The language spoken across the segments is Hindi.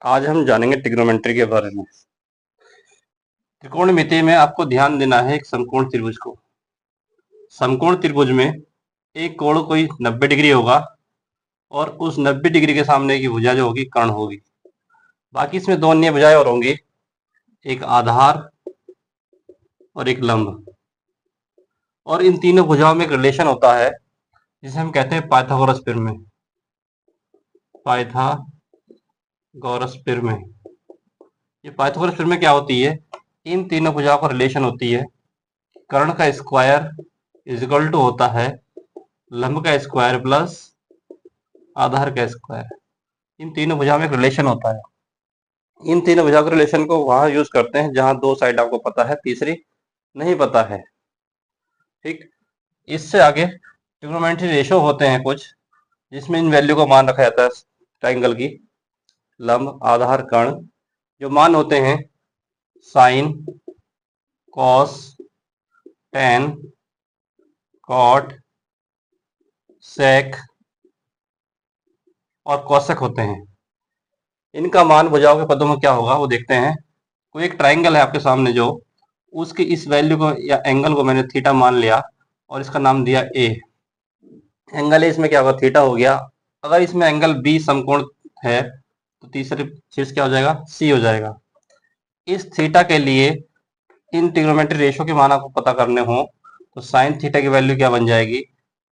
आज हम जानेंगे ट्रिग्नोमेट्री के बारे में। त्रिकोणमिति में आपको ध्यान देना है एक समकोण त्रिभुज को। समकोण त्रिभुज में एक कोण कोई 90 डिग्री होगा और उस 90 डिग्री के सामने की भुजा जो होगी कर्ण होगी। बाकी इसमें दो अन्य भुजाएं और होंगी, एक आधार और एक लंब। और इन तीनों भुजाओं में एक रिलेशन होता है जिसे हम कहते हैं पाइथागोरस प्रमेय। पाइथागोरस प्रमेय, ये पाइथागोरस प्रमेय क्या होती है? इन तीनों भुजाओं का रिलेशन होती है कर्ण का स्क्वायर इज इक्वल टू होता है लंब का स्क्वायर प्लस आधार का स्क्वायर। इन तीनों भुजाओं में एक रिलेशन होता है। इन तीनों भुजाओं के रिलेशन को वहां यूज करते हैं जहां दो साइड आपको पता है, तीसरी नहीं पता है। ठीक, इससे आगे ट्रिग्नोमेट्री रेशो होते हैं कुछ, जिसमें इन वैल्यू को मान रखा जाता है ट्राइंगल की, लंब आधार कर्ण। जो मान होते हैं साइन, कॉस, टेन, कॉट, सेक और कोसेक होते हैं। इनका मान भुजाओं के पदों में क्या होगा वो देखते हैं। कोई एक ट्राइंगल है आपके सामने, जो उसकी इस वैल्यू को या एंगल को मैंने थीटा मान लिया और इसका नाम दिया ए। एंगल ए, इसमें क्या होगा? थीटा हो गया। अगर इसमें एंगल बी समकोण है तो तीसरे शीर्ष क्या हो जाएगा? सी हो जाएगा। इस थीटा के लिए इन ट्रिग्नोमेट्री रेशो के मान आपको पता करने हो तो साइन थीटा की वैल्यू क्या बन जाएगी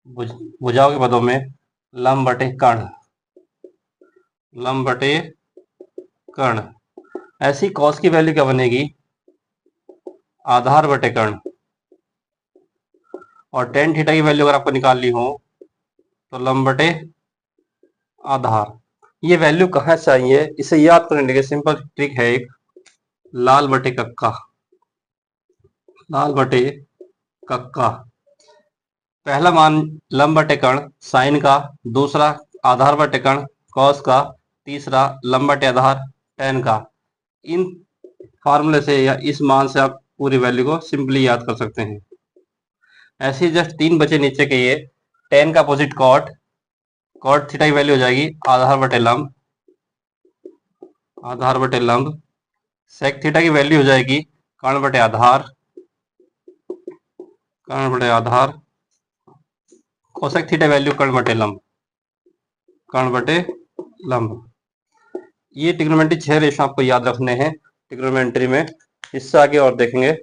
भुजाओं के पदों में? लंब बटे कर्ण, लंब बटे कर्ण। ऐसी कॉस की वैल्यू क्या बनेगी? आधार बटे कर्ण। और टेन थीटा की वैल्यू अगर आपको निकालनी हो तो लंब बटे आधार। ये वैल्यू कहाँ से आई है इसे याद करने के सिंपल ट्रिक है एक, लाल बटे कक्का। लाल बटे कक्का, पहला मान लंब बटे कर्ण साइन का, दूसरा आधार बटे कर्ण कॉस का, तीसरा लंब बटे आधार टेन का। इन फार्मूले से या इस मान से आप पूरी वैल्यू को सिंपली याद कर सकते हैं। ऐसे ही जस्ट तीन बचे नीचे के, ये टेन का अपोजिट कॉट, कॉट थीटा की वैल्यू हो जाएगी आधार बटे लंब, आधार बटे लंब। सेक थीटा की वैल्यू हो जाएगी कर्ण बटे आधार, कर्ण बटे आधार। कोसेक थीटा वैल्यू कर्ण बटे लंब, कर्ण बटे लंब। ये ट्रिग्नोमेट्री 6 रेशो आपको याद रखने हैं ट्रिग्नोमेट्री में। इससे आगे और देखेंगे।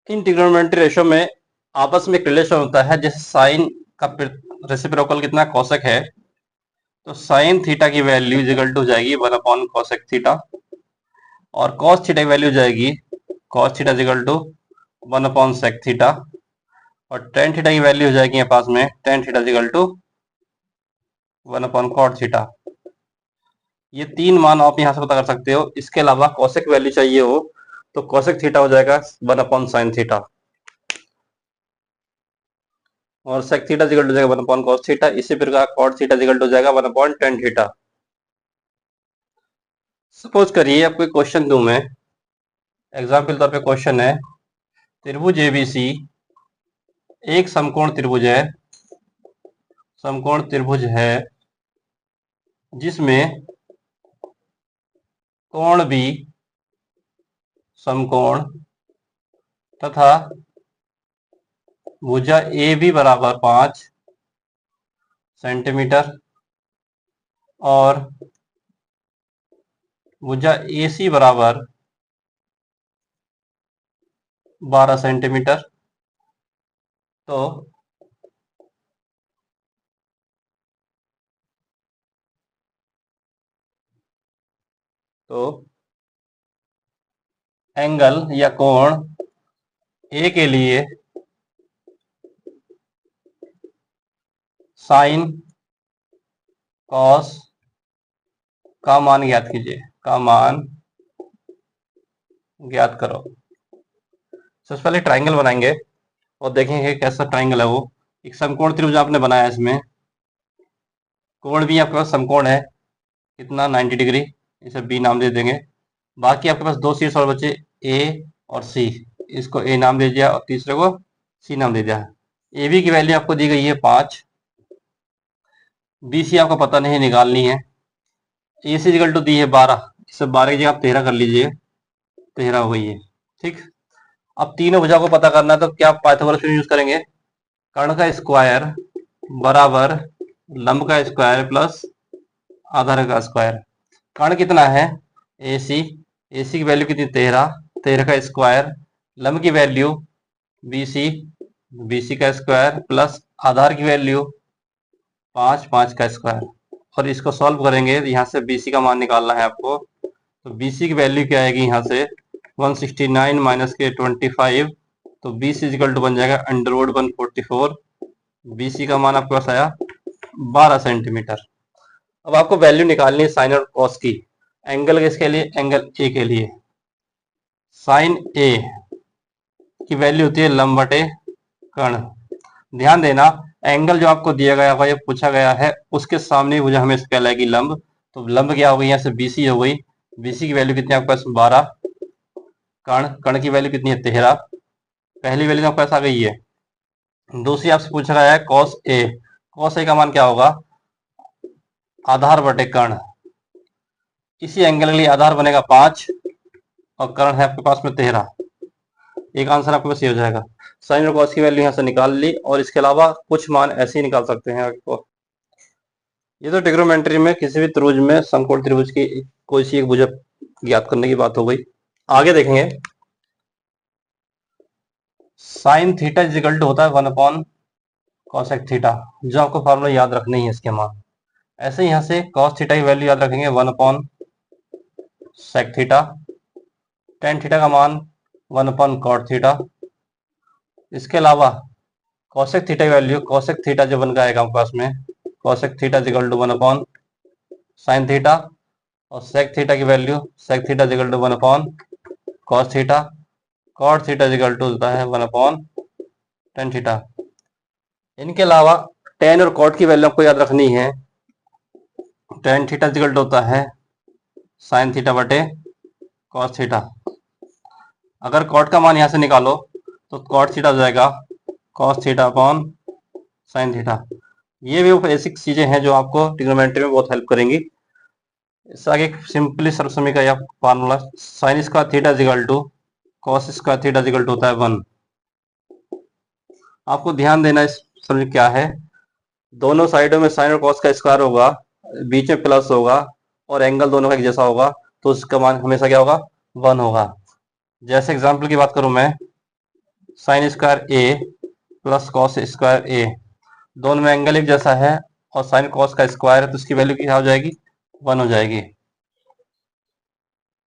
इन ट्रिग्नोमेट्री रेशो में आपस में एक रिलेशन होता है, जैसे साइन का रेसिप्रोकल कितना? कोसेक है, तो साइन थीटा की वैल्यू इज इक्वल टू हो जाएगी 1 अपॉन कोसेक थीटा। और कॉस थीटा की वैल्यू जाएगी cos theta is equal to 1 upon sec theta. और टेन थीटा की वैल्यू हो जाएगी यहाँ पास में tan theta is equal to 1 upon cot theta. ये तीन मान आप यहाँ से पता कर सकते हो। इसके अलावा कॉसेक वैल्यू चाहिए हो तो कॉसेक थीटा हो जाएगा 1 अपॉन साइन थीटा, और सेक थीटा इक्वल टू जाएगा 1 अपॉन कॉस थीटा। इसी प्रकार कॉट थीटा इक्वल टू जाएगा 1 अपॉन टेन थीटा। सपोज करिए आपको एक क्वेश्चन दूं मैं, एग्जाम्पल तौर पे क्वेश्चन है, त्रिभुज एबीसी एक समकोण त्रिभुज है, समकोण त्रिभुज है जिसमें कोण भी समकोण तथा भुजा ए भी बराबर 5 सेंटीमीटर और भुजा ए सी बराबर 12 सेंटीमीटर। तो एंगल या कोण ए के लिए साइन कॉस का मान ज्ञात कीजिए, का मान ज्ञात करो। सबसे पहले ट्राइंगल बनाएंगे और देखेंगे कैसा ट्राइंगल है वो। एक समकोण त्रिभुज आपने बनाया, इसमें कोण भी आपके पास समकोण है, कितना? 90 डिग्री। इसे बी नाम दे देंगे। बाकी आपके पास दो शीर्ष और बचे, ए और सी। इसको ए नाम दे दिया और तीसरे को सी नाम दे दिया। ए बी की वैल्यू आपको दी गई है 5। BC आपको पता नहीं निकालनी है। AC इक्वल टू दी है 12, इसे 12 की जगह आप 13 कर लीजिए, 13 हो गई है। ठीक, अब तीनों भुजा को पता करना है तो क्या पाइथागोरस थ्योरम यूज करेंगे। कर्ण का स्क्वायर बराबर लंब का स्क्वायर प्लस आधार का स्क्वायर। कर्ण कितना है AC, AC की वैल्यू कितनी 13, 13 का स्क्वायर, लंब की वैल्यू BC, BC का स्क्वायर प्लस आधार की वैल्यू 5, 5 का स्क्वायर। और इसको सॉल्व करेंगे, यहाँ से BC का मान निकालना है आपको। तो BC की वैल्यू क्या आएगी यहाँ से 169 माइनस के 25, तो BC इजिकल टू बन जाएगा अंडर रूट 144। BC का मान आपके पास आया 12 सेंटीमीटर। अब आपको वैल्यू निकालनी है साइन और कॉस की। एंगल किसके लिए, एंगल ए के लिए। साइन ए की वैल्यू होती है लंब बटे कर्ण। ध्यान देना, एंगल जो आपको दिया गया होगा, ये पूछा गया है, उसके सामने भुजा हमेशा कहलाएगी लंब। तो लंब क्या हो गई यहाँ से BC हो गई। BC की वैल्यू कितनी है आपके पास 12। कर्ण की वैल्यू कितनी है 13। पहली वैल्यू तो आपके पास आ गई है। दूसरी आपसे पूछा गया है कॉस ए। कॉस ए का मान क्या होगा, आधार बटे कर्ण। इसी एंगल के लिए आधार बनेगा 5 और कर्ण है आपके पास में 13। एक आंसर आपके पास ये हो जाएगा। साइन और कॉस की वैल्यू यहाँ से निकाल ली, और इसके अलावा कुछ मान ऐसे ही निकाल सकते हैं आपको। ये तो ट्रिग्नोमेट्री में किसी भी त्रिभुज में समकोण त्रिभुज की कोई सी एक भुजा ज्ञात करने की बात हो गई। आगे देखेंगे, साइन थीटा इजिकल टू होता है 1 कॉसेक थीटा, जो आपको फॉर्मूला याद रखना ही है इसके मान। ऐसे ही यहाँ से कॉस थीटा की वैल्यू याद रखेंगे 1 सेक थीटा, टेन थीटा का मान 1 कॉट थीटा। इसके अलावा कॉसेक थीटा की वैल्यू, कॉसेक थीटा जो बन जाएगा आपके पास में cosec theta is equal to 1 sine theta, और सेक थीटा की value sec theta is equal to 1 cos theta, cot theta is equal to होता है 1 टेन थीटा। इनके अलावा टेन और कॉट की वैल्यू आपको याद रखनी है। टेन थीटा इक्वल टू होता है साइन थीटा बटे कॉस थीटा। अगर कॉट का मान यहाँ से निकालो तो कॉट थीटा हो जाएगा cos theta upon sine theta. ये भी बेसिक चीजें हैं जो आपको ट्रिग्नोमेट्री में बहुत हेल्प करेंगी। इससे आगे सिंपली सर्वसमीकरण या formula, sine square theta equal to cos square theta equal to होता है 1। आपको ध्यान देना इस समझ क्या है, दोनों साइडों में साइन और कॉस का स्क्वायर होगा, बीच में प्लस होगा, और एंगल दोनों का एक जैसा होगा, तो उसका मान हमेशा क्या होगा 1 होगा। जैसे एग्जांपल की बात करूं मैं, साइन स्क्वायर ए प्लस कॉस स्क्वायर ए, दोनों में एंगल एक जैसा है और साइन कॉस का स्क्वायर है, तो उसकी वैल्यू क्या हो जाएगी 1 हो जाएगी।